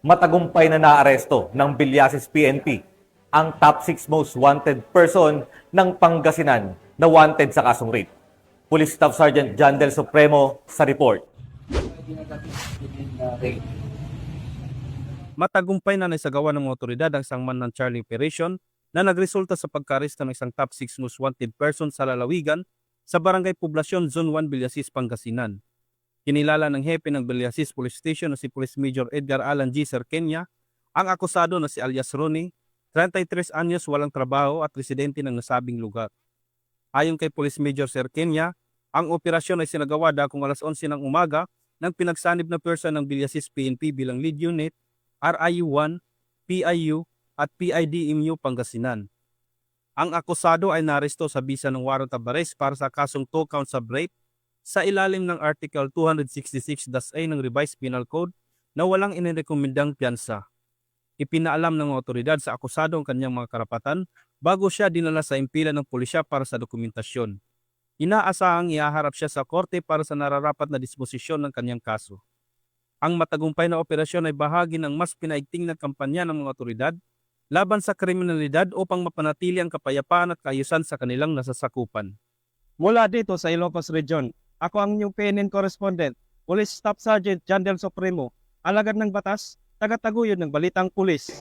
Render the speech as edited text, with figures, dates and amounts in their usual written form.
Matagumpay na naaresto ng Villasis PNP ang top 6 most wanted person ng Pangasinan na wanted sa kasong rape. Police Staff Sergeant John Del Supremo sa report. Matagumpay na naisagawa ng mga otoridad ang sangman ng Charlie Operation na nagresulta sa pagka-aresto ng isang top 6 most wanted person sa lalawigan sa Barangay Poblasyon, Zone 1, Villasis, Pangasinan. Kinilala ng hepe ng Villasis Police Station na si Police Major Edgar Alan G. Serkenya, ang akusado na si alias Ronnie, 33 anyos, walang trabaho at residente ng nasabing lugar. Ayon kay Police Major Serkenya, ang operasyon ay sinagawa dakong alas 11 ng umaga ng pinagsanib na pwersa ng Villasis PNP bilang lead unit, RIU-1, PIU at PIDMU Pangasinan. Ang akusado ay naresto sa bisa ng warrant of arrest para sa kasong 2 counts of rape sa ilalim ng Article 266-A ng Revised Penal Code na walang inirekomendang piyansa. Ipinaalam ng otoridad sa akusado ang kanyang mga karapatan bago siya dinala sa impilan ng pulisya para sa dokumentasyon. Inaasahang ihaharap siya sa korte para sa nararapat na disposisyon ng kanyang kaso. Ang matagumpay na operasyon ay bahagi ng mas pinaigting na kampanya ng mga otoridad laban sa kriminalidad upang mapanatili ang kapayapaan at kaayusan sa kanilang nasasakupan. Mula dito sa Ilocos Region, ako ang inyong PNN correspondent, Police Staff Sergeant John Del Supremo, alagad ng batas, taga-taguyod ng Balitang Pulis.